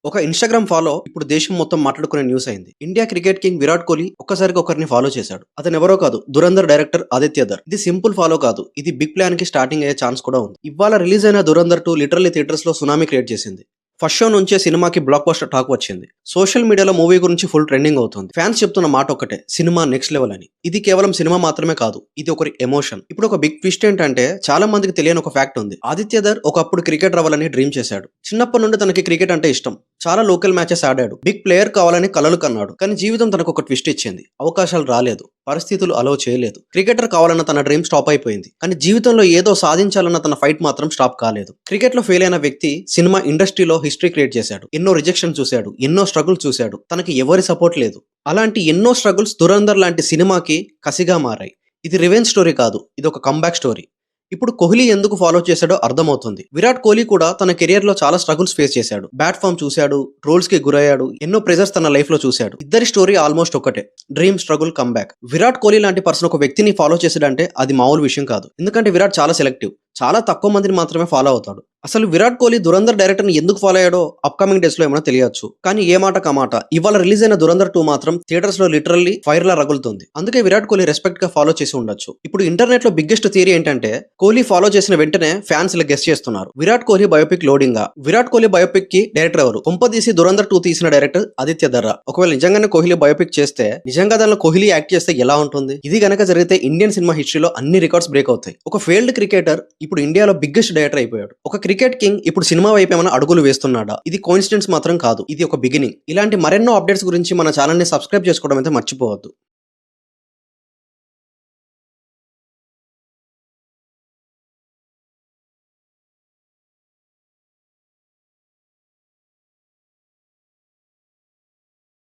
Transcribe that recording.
ఒక Instagram follow ఇప్పుడు దేశం మొత్తం మాట్లాడుకునే న్యూస్ అయింది. India cricket king Virat Kohli ఒక్కసారిగా ఒకరిని ఫాలో చేశాడు. అతనెవరో కాదు, 'దురంధర్' డైరెక్టర్ ఆదిత్య ధర్. ఇది సింపుల్ ఫాలో కాదు. ఇది బిగ్ ప్లాన్ కి స్టార్టింగ్ అయ్యే ఛాన్స్ కూడా ఉంది. ఇవాళ రిలీజ్ అయిన 'దురంధర్ 2' లిటరల్లీ థియేటర్స్ లో సునామీ క్రియేట్ చేసింది. ఫస్ట్ షో నుంచే సినిమాకి బ్లాక్ బస్టర్ టాక్ వచ్చింది. సోషల్ మీడియాలో మూవీ గురించి ఫుల్ ట్రెండింగ్ అవుతుంది. ఫ్యాన్స్ చెప్తున్న మాట ఒక్కటే, సినిమా నెక్స్ట్ లెవెల్ అని. ఇది కేవలం సినిమా మాత్రమే కాదు, ఇది ఒకరి ఎమోషన్. ఇప్పుడు ఒక బిగ్ ట్విస్ట్ ఏంటంటే, చాలా మందికి తెలియని ఒక ఫ్యాక్ట్ ఉంది. ఆదిత్య ధర్ ఒకప్పుడు క్రికెటర్ అవ్వాలని డ్రీమ్ చేశాడు. చిన్నప్పటి నుండి తనకి క్రికెట్ అంటే ఇష్టం. చాలా లోకల్ మ్యాచెస్ ఆడాడు. బిగ్ ప్లేయర్ కావాలని కలలు కన్నాడు. కానీ జీవితం తనకు ఒక ట్విస్ట్ ఇచ్చింది. అవకాశాలు రాలేదు, పరిస్థితులు అలౌ చేయలేదు. క్రికెటర్ కావాలన్న తన డ్రీమ్ స్టాప్ అయిపోయింది. కానీ జీవితంలో ఏదో సాధించాలన్న తన ఫైట్ మాత్రం స్టాప్ కాలేదు. క్రికెట్ లో ఫెయిల్ అయిన వ్యక్తి సినిమా ఇండస్ట్రీలో హిస్టరీ క్రియేట్ చేశాడు. ఎన్నో రిజెక్షన్ చూశాడు, ఎన్నో స్ట్రగుల్ చూశాడు. తనకి ఎవరి సపోర్ట్ లేదు. అలాంటి ఎన్నో స్ట్రగుల్స్ 'దురంధర్' లాంటి సినిమాకి కసిగా మారాయి. ఇది రివెంజ్ స్టోరీ కాదు, ఇది ఒక కంబ్యాక్ స్టోరీ. ఇప్పుడు కోహ్లీ ఎందుకు ఫాలో చేశాడో అర్థమవుతుంది. విరాట్ కోహ్లీ కూడా తన కెరియర్ లో చాలా స్ట్రగుల్స్ ఫేస్ చేశాడు. బ్యాట్ ఫామ్ చూశాడు, ట్రోల్స్ కి గురయ్యాడు, ఎన్నో ప్రెజర్స్ తన లైఫ్ లో చూశాడు. ఇద్దరి స్టోరీ ఆల్మోస్ట్ ఒకటే, dream, struggle, comeback. Virat Kohli లాంటి పర్సన్ ఒక వ్యక్తిని ఫాలో చేసాడంటే అది మామూలు విషయం కాదు. ఎందుకంటే విరాట్ చాలా సెలెక్టివ్. చాలా తక్కువ మందిని మాత్రమే ఫాలో అవుతాడు. అసలు విరాట్ కోహ్లీ 'దురంధర్' డైరెక్టర్ ని ఎందుకు ఫాలో అయ్యాడో అప్కమింగ్ డేస్ లో ఏమైనా తెలియచ్చు. కానీ ఏ మాట కమాట ఇవాళ రిలీజ్ అయిన 'దురంధర్ 2' మాత్రం థియేటర్స్ లో లిటరల్లీ ఫైర్ లా రగులుతుంది. అందుకే విరాట్ కోహ్లీ రెస్పెక్ట్ గా ఫాలో చేసి ఉండొచ్చు. ఇప్పుడు ఇంటర్నెట్ లో బిగ్గెస్ట్ థియరీ ఏంటంటే, కోహ్లీ ఫాలో చేసిన వెంటనే ఫ్యాన్స్ ఇలా గెస్ చేస్తున్నారు, Virat Kohli biopic loading. Virat Kohli biopic కి డైరెక్టర్ ఎవరు? కొంపదీసి 'దురంధర్ 2' తీసిన డైరెక్టర్ ఆదిత్య ధర్. ఒకవేళ నిజంగానే కోహ్లీ బయోపిక్ చేస్తే, నిజంగా దానిలో కోహ్లీ యాక్ట్ చేస్తే ఎలా ఉంటుంది? ఇది గనక జరిగితే ఇండియన్ సినిమా హిస్టరీలో అన్ని రికార్డ్స్ బ్రేక్ అవుతాయి. ఒక ఫెయిల్డ్ క్రికెటర్ ఇప్పుడు ఇండియాలో బిగ్గెస్ట్ డైరెక్టర్ అయిపోయాడు. ఒక క్రికెట్ కింగ్ ఇప్పుడు సినిమా వైపు ఏమైనా అడుగులు వేస్తున్నాడా? ఇది కోఇన్సిడెన్స్ మాత్రం కాదు, ఇది ఒక బిగినింగ్. ఇలాంటి మరెన్నో అప్డేట్స్ గురించి మన ఛానల్ ని సబ్స్క్రైబ్ చేసుకోవడం అయితే మర్చిపోవద్దు.